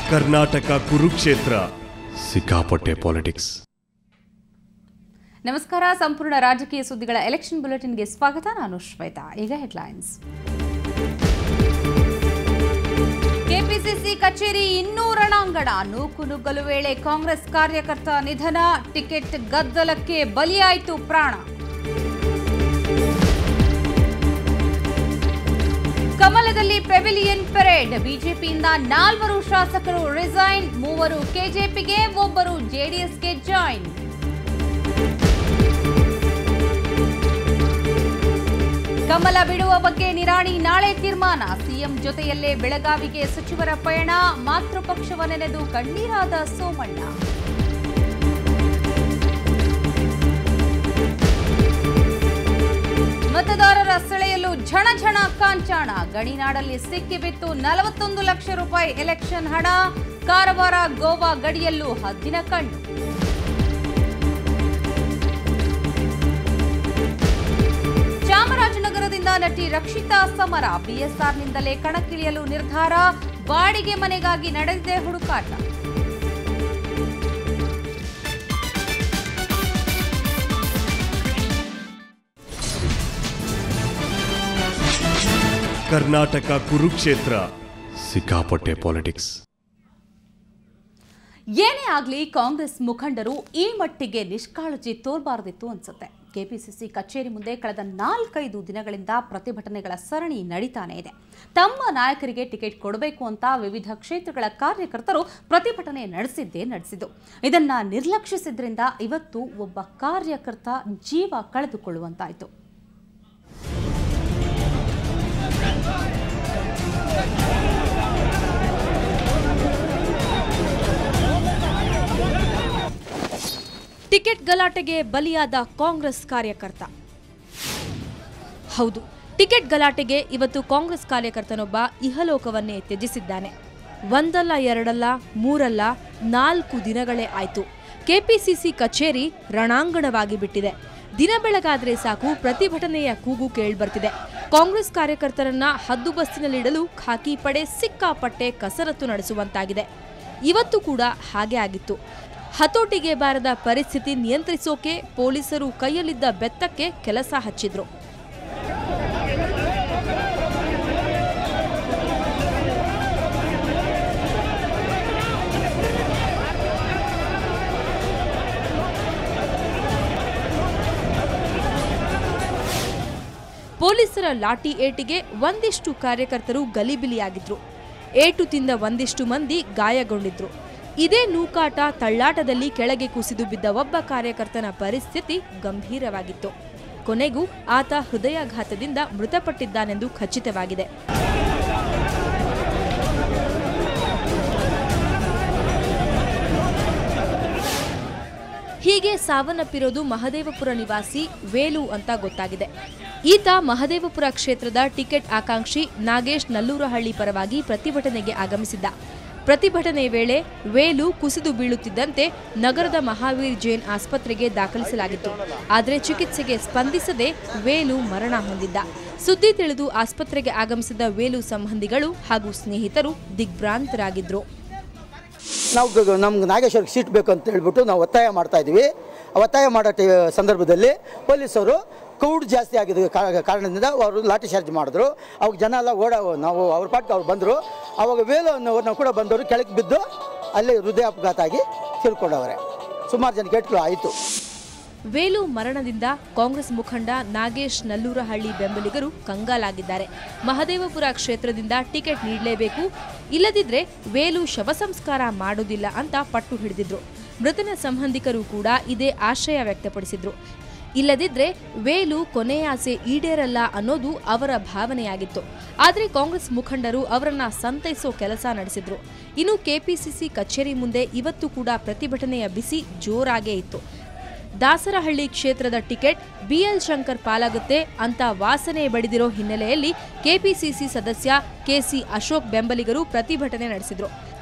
ಕರ್ನಾಟಕ ಕುರುಕ್ಷೇತ್ರ ಸಿಕ್ಕಾಪಟ್ಟೆ ಪಾಲಿಟಿಕ್ಸ್. ನಮಸ್ಕಾರ. ಸಂಪೂರ್ಣ ರಾಜಕೀಯ ಸುದ್ದಿಗಳ ಎಲೆಕ್ಷನ್ ಬುಲೆಟಿನ್ಗೆ ಸ್ವಾಗತ. ನಾನು ಶ್ವೇತಾ. ಈಗ ಹೆಡ್ಲೈನ್ಸ್. ಕೆಪಿಸಿಸಿ ಕಚೇರಿ ಇನ್ನೂ ರಣಾಂಗಣ. ನೂಕುನುಗ್ಗಲು ವೇಳೆ ಕಾಂಗ್ರೆಸ್ ಕಾರ್ಯಕರ್ತ ನಿಧನ. ಟಿಕೆಟ್ ಗದ್ದಲಕ್ಕೆ ಬಲಿಯಾಯಿತು ಪ್ರಾಣ. ಕಮಲದಲ್ಲಿ ಪೆವಿಲಿಯನ್ ಪೆರೇಡ್. ಬಿಜೆಪಿಯಿಂದ 4 ಶಾಸಕರು ರಿಸೈನ್, 3 ಕೆಜೆಪಿಗೆ, 1 ಜೆಡಿಎಸ್ಗೆ ಜಾಯಿನ್. ಕಮಲ ಬಿಡುವ ಬಗ್ಗೆ ನಿರಾಣಿ ನಾಳೆ ತೀರ್ಮಾನ. ಸಿಎಂ ಜೊತೆಯಲ್ಲೇ ಬೆಳಗಾವಿಗೆ ಸಚಿವರ ಪಯಣ. ಮಾತೃಪಕ್ಷವ ನೆನೆದು ಕಣ್ಣೀರಾದ ಸೋಮಣ್ಣ. ಮತದಾರರ ಸೆಳೆಯಲು ಝಣಝಣ ಕಾಂಚಾಣ. ಗಡಿನಾಡಲ್ಲಿ ಸಿಕ್ಕಿಬಿತ್ತು 41 ಲಕ್ಷ ರೂಪಾಯಿ ಎಲೆಕ್ಷನ್ ಹಣ. ಕಾರವಾರ ಗೋವಾ ಗಡಿಯಲ್ಲೂ ಹದ್ದಿನ ಕಣ್ಣು. ಚಾಮರಾಜನಗರದಿಂದ ನಟಿ ರಕ್ಷಿತಾ ಸಮರ. ಬಿಎಸ್ಆರ್ನಿಂದಲೇ ಕಣಕ್ಕಿಳಿಯಲು ನಿರ್ಧಾರ. ಬಾಡಿಗೆ ಮನೆಗಾಗಿ ನಡೆದಿದೆ ಹುಡುಕಾಟ. ಕರ್ನಾಟಕ ಕುರುಕ್ಷೇತ್ರ ಸಿಕ್ಕಾಪಟ್ಟೆ ಪಾಲಿಟಿಕ್ಸ್. ಏನೇ ಆಗಲಿ ಕಾಂಗ್ರೆಸ್ ಮುಖಂಡರು ಈ ಮಟ್ಟಿಗೆ ನಿಷ್ಕಾಳಜಿ ತೋರಬಾರದಿತ್ತು ಅನ್ಸುತ್ತೆ. ಕೆಪಿಸಿಸಿ ಕಚೇರಿ ಮುಂದೆ ಕಳೆದ 4-5 ದಿನಗಳಿಂದ ಪ್ರತಿಭಟನೆಗಳ ಸರಣಿ ನಡೀತಾನೆ ಇದೆ. ತಮ್ಮ ನಾಯಕರಿಗೆ ಟಿಕೆಟ್ ಕೊಡಬೇಕು ಅಂತ ವಿವಿಧ ಕ್ಷೇತ್ರಗಳ ಕಾರ್ಯಕರ್ತರು ಪ್ರತಿಭಟನೆ ನಡೆಸಿದ್ದು. ಇದನ್ನ ನಿರ್ಲಕ್ಷಿಸಿದ್ರಿಂದ ಇವತ್ತು ಒಬ್ಬ ಕಾರ್ಯಕರ್ತ ಜೀವ ಕಳೆದುಕೊಳ್ಳುವಂತಾಯಿತು. ಟಿಕೆಟ್ ಗಲಾಟೆಗೆ ಬಲಿಯಾದ ಕಾಂಗ್ರೆಸ್ ಕಾರ್ಯಕರ್ತ. ಹೌದು, ಟಿಕೆಟ್ ಗಲಾಟೆಗೆ ಇವತ್ತು ಕಾಂಗ್ರೆಸ್ ಕಾರ್ಯಕರ್ತನೊಬ್ಬ ಇಹಲೋಕವನ್ನೇ ತ್ಯಜಿಸಿದ್ದಾನೆ. 1 ಅಲ್ಲ 2 ಅಲ್ಲ 3 ಅಲ್ಲ 4 ದಿನಗಳೇ ಆಯ್ತು. ಕೆಪಿಸಿಸಿ ಕಚೇರಿ ರಣಾಂಗಣವಾಗಿ ಬಿಟ್ಟಿದೆ. ದಿನ ಬೆಳಗಾದ್ರೆ ಸಾಕು ಪ್ರತಿಭಟನೆಯ ಕೂಗು ಕೇಳಿಬರ್ತಿದೆ. ಕಾಂಗ್ರೆಸ್ ಕಾರ್ಯಕರ್ತರನ್ನ ಹದ್ದುಬಸ್ತಿನಲ್ಲಿಡಲು ಖಾಕಿ ಪಡೆ ಸಿಕ್ಕಾಪಟ್ಟೆ ಕಸರತ್ತು ನಡೆಸುವಂತಾಗಿದೆ. ಇವತ್ತು ಕೂಡ ಹಾಗೆ ಆಗಿತ್ತು. ಹತೋಟಿಗೆ ಬಾರದ ಪರಿಸ್ಥಿತಿ ನಿಯಂತ್ರಿಸೋಕೆ ಪೊಲೀಸರು ಕೈಯಲ್ಲಿದ್ದ ಬೆತ್ತಕ್ಕೆ ಕೆಲಸ ಹಚ್ಚಿದ್ರು. ಪೊಲೀಸರ ಲಾಠಿ ಏಟಿಗೆ ಒಂದಿಷ್ಟು ಕಾರ್ಯಕರ್ತರು ಗಲಿಬಿಲಿಯಾಗಿದ್ರು. ಏಟು ತಿಂದ ಒಂದಿಷ್ಟು ಮಂದಿ ಗಾಯಗೊಂಡಿದ್ರು. ಇದೇ ನೂಕಾಟ ತಳ್ಳಾಟದಲ್ಲಿ ಕೆಳಗೆ ಕುಸಿದು ಬಿದ್ದ ಒಬ್ಬ ಕಾರ್ಯಕರ್ತನ ಪರಿಸ್ಥಿತಿ ಗಂಭೀರವಾಗಿತ್ತು. ಕೊನೆಗೂ ಆತ ಹೃದಯಾಘಾತದಿಂದ ಮೃತಪಟ್ಟಿದ್ದಾನೆಂದು ಖಚಿತವಾಗಿದೆ. ಹೀಗೆ ಸಾವನ್ನಪ್ಪಿರೋದು ಮಹದೇವಪುರ ನಿವಾಸಿ ವೇಲು ಅಂತ ಗೊತ್ತಾಗಿದೆ. ಈತ ಮಹದೇವಪುರ ಕ್ಷೇತ್ರದ ಟಿಕೆಟ್ ಆಕಾಂಕ್ಷಿ ನಾಗೇಶ್ ನಲ್ಲೂರಹಳ್ಳಿ ಪರವಾಗಿ ಪ್ರತಿಭಟನೆಗೆ ಆಗಮಿಸಿದ್ದ. ಪ್ರತಿಭಟನೆ ವೇಳೆ ವೇಲು ಕುಸಿದು ಬೀಳುತ್ತಿದ್ದಂತೆ ನಗರದ ಮಹಾವೀರ್ ಜೈನ್ ಆಸ್ಪತ್ರೆಗೆ ದಾಖಲಿಸಲಾಗಿತ್ತು. ಆದರೆ ಚಿಕಿತ್ಸೆಗೆ ಸ್ಪಂದಿಸದೆ ವೇಲು ಮರಣ ಹೊಂದಿದ್ದ. ಸುದ್ದಿ ತಿಳಿದು ಆಸ್ಪತ್ರೆಗೆ ಆಗಮಿಸಿದ ವೇಲು ಸಂಬಂಧಿಗಳು ಹಾಗೂ ಸ್ನೇಹಿತರು ದಿಗ್ಭ್ರಾಂತರಾಗಿದ್ರು. ನಮ್ಗೆ ನಾಗೇಶ್ವರಿಗೆ ಸೀಟ್ ಬೇಕು ಅಂತ ಹೇಳ್ಬಿಟ್ಟು ನಾವು ಒತ್ತಾಯ ಮಾಡ್ತಾ ಇದ್ವಿ. ಒತ್ತಾಯ ಮಾಡೋ ಸಂದರ್ಭದಲ್ಲಿ ಪೊಲೀಸರು ಕ್ರೌಡ್ ಜಾಸ್ತಿ ಆಗಿದ್ದ ಕಾರಣದಿಂದ ಅವರು ಲಾಠಿ ಚಾರ್ಜ್ ಮಾಡಿದ್ರು. ಅವಾಗ ಜನ ಎಲ್ಲ ನಾವು ಅವ್ರ ಪಾಟ್ಗೆ ಅವ್ರು ಬಂದರು. ಅವಾಗ ವೇಲು ಅನ್ನೋರು ಕೂಡ ಬಂದವರು ಕೆಳಗೆ ಬಿದ್ದು ಅಲ್ಲಿ ಹೃದಯಾಘಾತ ಆಗಿ ತಿಳ್ಕೊಂಡವ್ರೆ. ಸುಮಾರು ಜನ ಏಟುಗಳು ಆಯಿತು. ವೇಲು ಮರಣದಿಂದ ಕಾಂಗ್ರೆಸ್ ಮುಖಂಡ ನಾಗೇಶ್ ನಲ್ಲೂರಹಳ್ಳಿ ಬೆಂಬಲಿಗರು ಕಂಗಾಲಾಗಿದ್ದಾರೆ. ಮಹದೇವಪುರ ಕ್ಷೇತ್ರದಿಂದ ಟಿಕೆಟ್ ನೀಡಲೇಬೇಕು, ಇಲ್ಲದಿದ್ರೆ ವೇಲು ಶವ ಸಂಸ್ಕಾರ ಮಾಡುವುದಿಲ್ಲ ಅಂತ ಪಟ್ಟು ಹಿಡಿದಿದ್ರು. ಮೃತನ ಸಂಬಂಧಿಕರು ಕೂಡ ಇದೇ ಆಶಯ ವ್ಯಕ್ತಪಡಿಸಿದ್ರು. ಇಲ್ಲದಿದ್ರೆ ವೇಲು ಕೊನೆಯ ಆಸೆ ಈಡೇರಲ್ಲ ಅನ್ನೋದು ಅವರ ಭಾವನೆಯಾಗಿತ್ತು. ಆದರೆ ಕಾಂಗ್ರೆಸ್ ಮುಖಂಡರು ಅವರನ್ನ ಸಂತೈಸೋ ಕೆಲಸ ನಡೆಸಿದ್ರು. ಇನ್ನು ಕೆಪಿಸಿಸಿ ಕಚೇರಿ ಮುಂದೆ ಇವತ್ತು ಕೂಡ ಪ್ರತಿಭಟನೆಯ ಬಿಸಿ ಜೋರಾಗೇ ಇತ್ತು. ದಾಸರಹಳ್ಳಿ ಕ್ಷೇತ್ರದ ಟಿಕೆಟ್ ಬಿಎಲ್ ಶಂಕರ್ ಪಾಲಾಗುತ್ತೆ ಅಂತ ವಾಸನೆ ಬಡಿದಿರೋ ಹಿನ್ನೆಲೆಯಲ್ಲಿ ಕೆಪಿಸಿಸಿ ಸದಸ್ಯ ಕೆಸಿ ಅಶೋಕ್ ಬೆಂಬಲಿಗರು ಪ್ರತಿಭಟನೆ ನಡೆಸಿದ್ರು.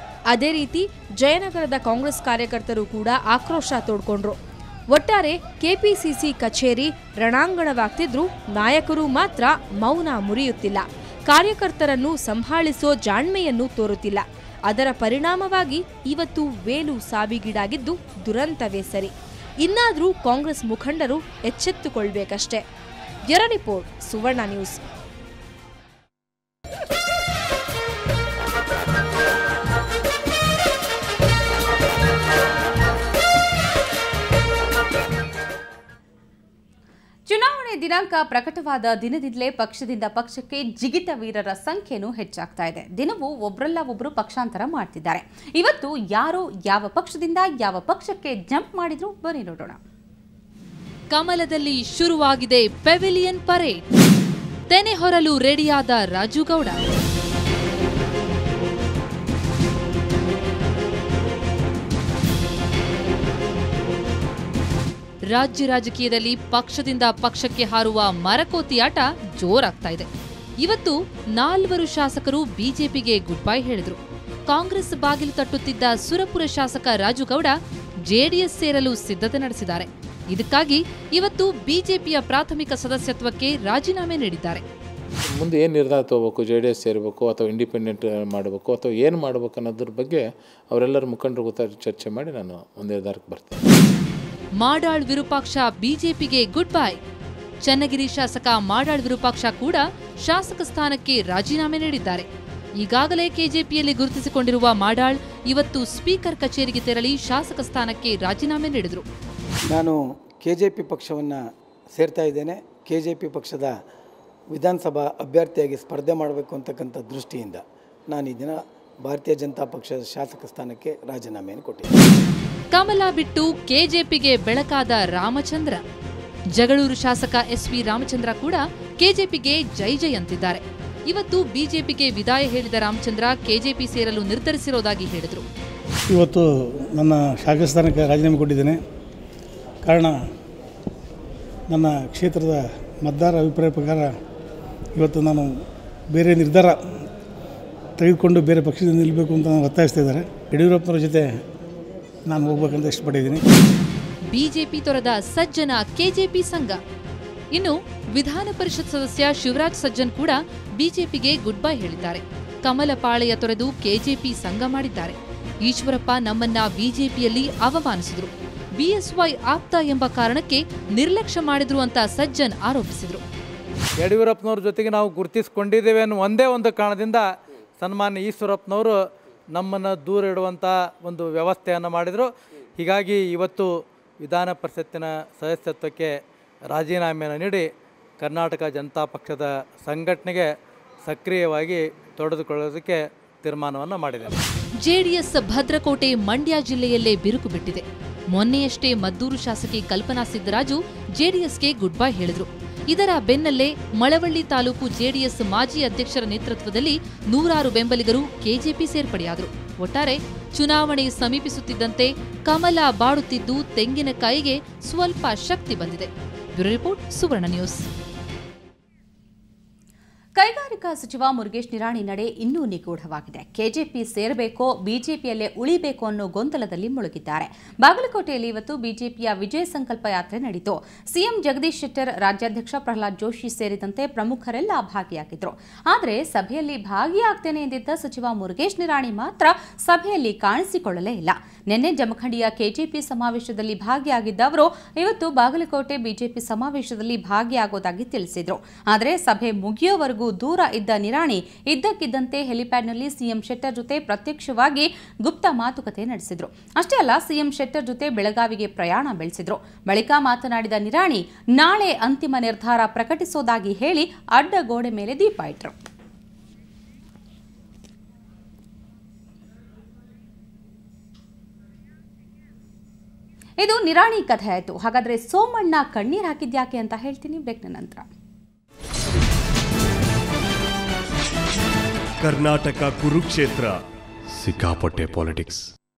ಅದೇ ರೀತಿ ಜಯನಗರದ ಕಾಂಗ್ರೆಸ್ ಕಾರ್ಯಕರ್ತರು ಕೂಡ ಆಕ್ರೋಶ ತೋಡ್ಕೊಂಡ್ರು. ಒಟ್ಟಾರೆ ಕೆಪಿಸಿಸಿ ಕಚೇರಿ ರಣಾಂಗಣವಾಗ್ತಿದ್ರು ನಾಯಕರು ಮಾತ್ರ ಮೌನ ಮುರಿಯುತ್ತಿಲ್ಲ. ಕಾರ್ಯಕರ್ತರನ್ನು ಸಂಭಾಳಿಸೋ ಜಾಣ್ಮೆಯನ್ನು ತೋರುತ್ತಿಲ್ಲ. ಅದರ ಪರಿಣಾಮವಾಗಿ ಇವತ್ತು ವೇಲು ಸಾವಿಗೀಡಾಗಿದ್ದು ದುರಂತವೇ ಸರಿ. ಇನ್ನಾದರೂ ಕಾಂಗ್ರೆಸ್ ಮುಖಂಡರು ಎಚ್ಚೆತ್ತುಕೊಳ್ಬೇಕಷ್ಟೇ. ಬ್ಯೂರೋ ರಿಪೋರ್ಟ್, ಸುವರ್ಣ ನ್ಯೂಸ್. ಚುನಾವಣೆ ದಿನಾಂಕ ಪ್ರಕಟವಾದ ದಿನದಿಂದಲೇ ಪಕ್ಷದಿಂದ ಪಕ್ಷಕ್ಕೆ ಜಿಗಿತ ವೀರರ ಸಂಖ್ಯೆನೂ ಹೆಚ್ಚಾಗ್ತಾ ಇದೆ. ದಿನವೂ ಒಬ್ಬರಲ್ಲ ಒಬ್ಬರು ಪಕ್ಷಾಂತರ ಮಾಡ್ತಿದ್ದಾರೆ. ಇವತ್ತು ಯಾರು ಯಾವ ಪಕ್ಷದಿಂದ ಯಾವ ಪಕ್ಷಕ್ಕೆ ಜಂಪ್ ಮಾಡಿದ್ರು ಬನ್ನಿ ನೋಡೋಣ. ಕಮಲದಲ್ಲಿ ಶುರುವಾಗಿದೆ ಪೆವಿಲಿಯನ್ ಪರೇಡ್. ತೆನೆ ಹೊರಲು ರೆಡಿಯಾದ ರಾಜುಗೌಡ. ರಾಜ್ಯ ರಾಜಕೀಯದಲ್ಲಿ ಪಕ್ಷದಿಂದ ಪಕ್ಷಕ್ಕೆ ಹಾರುವ ಮರಕೋತಿ ಆಟ ಜೋರಾಗ್ತಾ ಇದೆ. ಇವತ್ತು 4 ಶಾಸಕರು ಬಿಜೆಪಿಗೆ ಗುಡ್ ಬೈ ಹೇಳಿದ್ರು. ಕಾಂಗ್ರೆಸ್ ಬಾಗಿಲು ತಟ್ಟುತ್ತಿದ್ದ ಸುರಪುರ ಶಾಸಕ ರಾಜುಗೌಡ ಜೆಡಿಎಸ್ ಸೇರಲು ಸಿದ್ಧತೆ ನಡೆಸಿದ್ದಾರೆ. ಇದಕ್ಕಾಗಿ ಇವತ್ತು ಬಿಜೆಪಿಯ ಪ್ರಾಥಮಿಕ ಸದಸ್ಯತ್ವಕ್ಕೆ ರಾಜೀನಾಮೆ ನೀಡಿದ್ದಾರೆ. ಮುಂದೆ ಏನು ನಿರ್ಧಾರ ತಗೋಬೇಕು, ಜೆಡಿಎಸ್ ಸೇರಬೇಕು ಅಥವಾ ಇಂಡಿಪೆಂಡೆಂಟ್ ಮಾಡಬೇಕು ಅಥವಾ ಏನು ಮಾಡಬೇಕು ಅನ್ನೋದ್ರ ಬಗ್ಗೆ ಅವರೆಲ್ಲರ ಮುಖಂಡರು ಗೊತ್ತಾಗಿ ಚರ್ಚೆ ಮಾಡಿ ನಾನು ಒಂದು ನಿರ್ಧಾರಕ್ಕೆ ಬರ್ತೇನೆ. ಮಾಡಾಳ್ ವಿರೂಪಾಕ್ಷ ಬಿಜೆಪಿಗೆ ಗುಡ್ ಬೈ. ಚನ್ನಗಿರಿ ಶಾಸಕ ಮಾಡಾಳ್ ವಿರೂಪಾಕ್ಷ ಕೂಡ ಶಾಸಕ ಸ್ಥಾನಕ್ಕೆ ರಾಜೀನಾಮೆ ನೀಡಿದ್ದಾರೆ. ಈಗಾಗಲೇ ಕೆಜೆಪಿಯಲ್ಲಿ ಗುರುತಿಸಿಕೊಂಡಿರುವ ಮಾಡಾಳ್ ಇವತ್ತು ಸ್ಪೀಕರ್ ಕಚೇರಿಗೆ ತೆರಳಿ ಶಾಸಕ ಸ್ಥಾನಕ್ಕೆ ರಾಜೀನಾಮೆ ನೀಡಿದರು. ನಾನು ಕೆಜೆಪಿ ಪಕ್ಷವನ್ನು ಸೇರ್ತಾ ಇದ್ದೇನೆ. ಕೆಜೆಪಿ ಪಕ್ಷದ ವಿಧಾನಸಭಾ ಅಭ್ಯರ್ಥಿಯಾಗಿ ಸ್ಪರ್ಧೆ ಮಾಡಬೇಕು ಅಂತಕ್ಕಂಥ ದೃಷ್ಟಿಯಿಂದ ನಾನು ಈ ದಿನ ಭಾರತೀಯ ಜನತಾ ಪಕ್ಷದ ಶಾಸಕ ಸ್ಥಾನಕ್ಕೆ ರಾಜೀನಾಮೆಯನ್ನು ಕೊಟ್ಟಿದ್ದೆ. ಕಮಲ ಬಿಟ್ಟು ಕೆಜೆಪಿಗೆ ಬೆಳಕಾದ ರಾಮಚಂದ್ರ. ಜಗಳೂರು ಶಾಸಕ ಎಸ್ವಿ ರಾಮಚಂದ್ರ ಕೂಡ ಕೆಜೆಪಿಗೆ ಜೈ ಜೈ ಅಂತಿದ್ದಾರೆ. ಇವತ್ತು ಬಿಜೆಪಿಗೆ ವಿದಾಯ ಹೇಳಿದ ರಾಮಚಂದ್ರ ಕೆಜೆಪಿ ಸೇರಲು ನಿರ್ಧರಿಸಿರೋದಾಗಿ ಹೇಳಿದರು. ಇವತ್ತು ನನ್ನ ಶಾಸಕ ಸ್ಥಾನಕ್ಕೆ ರಾಜೀನಾಮೆ ಕೊಟ್ಟಿದ್ದೇನೆ. ಕಾರಣ ನನ್ನ ಕ್ಷೇತ್ರದ ಮತದಾರರ ಅಭಿಪ್ರಾಯ ಪ್ರಕಾರ ಇವತ್ತು ನಾನು ಬೇರೆ ನಿರ್ಧಾರ ತೆಗೆದುಕೊಂಡು ಬೇರೆ ಪಕ್ಷದಿಂದ ನಿಲ್ಲಬೇಕು ಅಂತ ಒತ್ತಾಯಿಸ್ತಾ ಇದ್ದಾರೆ. ಯಡಿಯೂರಪ್ಪನವ್ರ ಜೊತೆ ನಾನು ಹೋಗ್ಬೇಕಂತ ಇಷ್ಟಪಟ್ಟಿದ್ದೀನಿ. ಬಿಜೆಪಿ ತೊರೆದ ಸಜ್ಜನ ಕೆಜೆಪಿ ಸಂಘ. ಇನ್ನು ವಿಧಾನ ಪರಿಷತ್ ಸದಸ್ಯ ಶಿವರಾಜ್ ಸಜ್ಜನ್ ಕೂಡ ಬಿಜೆಪಿಗೆ ಗುಡ್ ಬೈ ಹೇಳಿದ್ದಾರೆ. ಕಮಲ ಪಾಳೆಯ ತೊರೆದು ಕೆಜೆಪಿ ಸಂಘ ಮಾಡಿದ್ದಾರೆ. ಈಶ್ವರಪ್ಪ ನಮ್ಮನ್ನ ಬಿಜೆಪಿಯಲ್ಲಿ ಅವಮಾನಿಸಿದ್ರು, ಬಿಎಸ್ವೈ ಆಪ್ತ ಎಂಬ ಕಾರಣಕ್ಕೆ ನಿರ್ಲಕ್ಷ್ಯ ಮಾಡಿದ್ರು ಅಂತ ಸಜ್ಜನ್ ಆರೋಪಿಸಿದರು. ಯಡಿಯೂರಪ್ಪನವ್ರ ಜೊತೆಗೆ ನಾವು ಗುರುತಿಸಿಕೊಂಡಿದ್ದೇವೆ ಅನ್ನೋ ಒಂದೇ ಒಂದು ಕಾರಣದಿಂದ ಸನ್ಮಾನ್ಯ ಈಶ್ವರಪ್ಪನವರು ನಮ್ಮನ್ನು ದೂರ ಇಡುವಂಥ ಒಂದು ವ್ಯವಸ್ಥೆಯನ್ನು ಮಾಡಿದರು. ಹೀಗಾಗಿ ಇವತ್ತು ವಿಧಾನ ಪರಿಷತ್ತಿನ ಸದಸ್ಯತ್ವಕ್ಕೆ ರಾಜೀನಾಮೆಯನ್ನು ನೀಡಿ ಕರ್ನಾಟಕ ಜನತಾ ಪಕ್ಷದ ಸಂಘಟನೆಗೆ ಸಕ್ರಿಯವಾಗಿ ತೊಡೆದುಕೊಳ್ಳೋದಕ್ಕೆ ತೀರ್ಮಾನವನ್ನು ಮಾಡಿದ್ದಾರೆ. ಜೆಡಿಎಸ್ ಭದ್ರಕೋಟೆ ಮಂಡ್ಯ ಜಿಲ್ಲೆಯಲ್ಲೇ ಬಿರುಕು ಬಿಟ್ಟಿದೆ. ಮೊನ್ನೆಯಷ್ಟೇ ಮದ್ದೂರು ಶಾಸಕಿ ಕಲ್ಪನಾ ಸಿದ್ದರಾಜು ಜೆಡಿಎಸ್ಗೆ ಗುಡ್ ಬೈ ಹೇಳಿದ್ರು. ಇದರ ಬೆನ್ನಲ್ಲೇ ಮಳವಳ್ಳಿ ತಾಲೂಕು ಜೆಡಿಎಸ್ ಮಾಜಿ ಅಧ್ಯಕ್ಷರ ನೇತೃತ್ವದಲ್ಲಿ 100 ಬೆಂಬಲಿಗರು ಕೆಜೆಪಿ ಸೇರ್ಪಡೆಯಾದರು. ಒಟ್ಟಾರೆ ಚುನಾವಣೆ ಸಮೀಪಿಸುತ್ತಿದ್ದಂತೆ ಕಮಲ ಬಾಡುತ್ತಿದ್ದು ತೆಂಗಿನಕಾಯಿಗೆ ಸ್ವಲ್ಪ ಶಕ್ತಿ ಬಂದಿದೆ. ಬ್ಯೂರೋ ರಿಪೋರ್ಟ್, ಸುವರ್ಣ ನ್ಯೂಸ್. ಕೈಗಾರಿಕಾ ಸಚಿವ ಮುರುಗೇಶ್ ನಿರಾಣಿ ನಡೆ ಇನ್ನೂ ನಿಗೂಢವಾಗಿದೆ. ಕೆಜೆಪಿ ಸೇರಬೇಕೋ ಬಿಜೆಪಿಯಲ್ಲೇ ಉಳಿಬೇಕೋ ಅನ್ನೋ ಗೊಂದಲದಲ್ಲಿ ಮುಳುಗಿದ್ದಾರೆ. ಬಾಗಲಕೋಟೆಯಲ್ಲಿ ಇವತ್ತು ಬಿಜೆಪಿಯ ವಿಜಯ ಸಂಕಲ್ಪ ಯಾತ್ರೆ ನಡೆಯಿತು. ಸಿಎಂ ಜಗದೀಶ್ ಶೆಟ್ಟರ್, ರಾಜ್ಯಾಧ್ಯಕ್ಷ ಪ್ರಹ್ಲಾದ್ ಜೋಶಿ ಸೇರಿದಂತೆ ಪ್ರಮುಖರೆಲ್ಲ ಭಾಗಿಯಾಗಿದ್ರು. ಆದರೆ ಸಭೆಯಲ್ಲಿ ಭಾಗಿಯಾಗ್ತೇನೆ ಎಂದಿದ್ದ ಸಚಿವ ಮುರುಗೇಶ್ ನಿರಾಣಿ ಮಾತ್ರ ಸಭೆಯಲ್ಲಿ ಕಾಣಿಸಿಕೊಳ್ಳಲೇ ಇಲ್ಲ. ನಿನ್ನೆ ಜಮಖಂಡಿಯ ಕೆಜೆಪಿ ಸಮಾವೇಶದಲ್ಲಿ ಭಾಗಿಯಾಗಿದ್ದ ಅವರು ಇವತ್ತು ಬಾಗಲಕೋಟೆ ಬಿಜೆಪಿ ಸಮಾವೇಶದಲ್ಲಿ ಭಾಗಿಯಾಗೋದಾಗಿ ತಿಳಿಸಿದ್ರು. ಆದರೆ ಸಭೆ ಮುಗಿಯೋವರೆಗೂ ದೂರ ಇದ್ದ ನಿರಾಣಿ ಇದ್ದಕ್ಕಿದ್ದಂತೆ ಹೆಲಿಪ್ಯಾಡ್ನಲ್ಲಿ ಸಿಎಂ ಶೆಟ್ಟರ್ ಜೊತೆ ಪ್ರತ್ಯಕ್ಷವಾಗಿ ಗುಪ್ತ ಮಾತುಕತೆ ನಡೆಸಿದ್ರು. ಅಷ್ಟೇ ಅಲ್ಲ, ಸಿಎಂ ಶೆಟ್ಟರ್ ಜೊತೆ ಬೆಳಗಾವಿಗೆ ಪ್ರಯಾಣ ಬೆಳೆಸಿದ್ರು. ಬಳಿಕ ಮಾತನಾಡಿದ ನಿರಾಣಿ ನಾಳೆ ಅಂತಿಮ ನಿರ್ಧಾರ ಪ್ರಕಟಿಸೋದಾಗಿ ಹೇಳಿ ಅಡ್ಡಗೋಡೆ ಮೇಲೆ ದೀಪ ಇಟ್ರು. ಇದು ನಿರಾಣಿ ಕಥೆ ಆಯಿತು. ಹಾಗಾದ್ರೆ ಸೋಮಣ್ಣ ಕಣ್ಣೀರ್ ಹಾಕಿದ್ಯಾಕೆ ಅಂತ ಹೇಳ್ತೀನಿ ಬ್ರೇಕ್ನ ನಂತರ. ಕರ್ನಾಟಕ ಕುರುಕ್ಷೇತ್ರ, ಸಿಕ್ಕಾಪಟ್ಟೆ ಪಾಲಿಟಿಕ್ಸ್.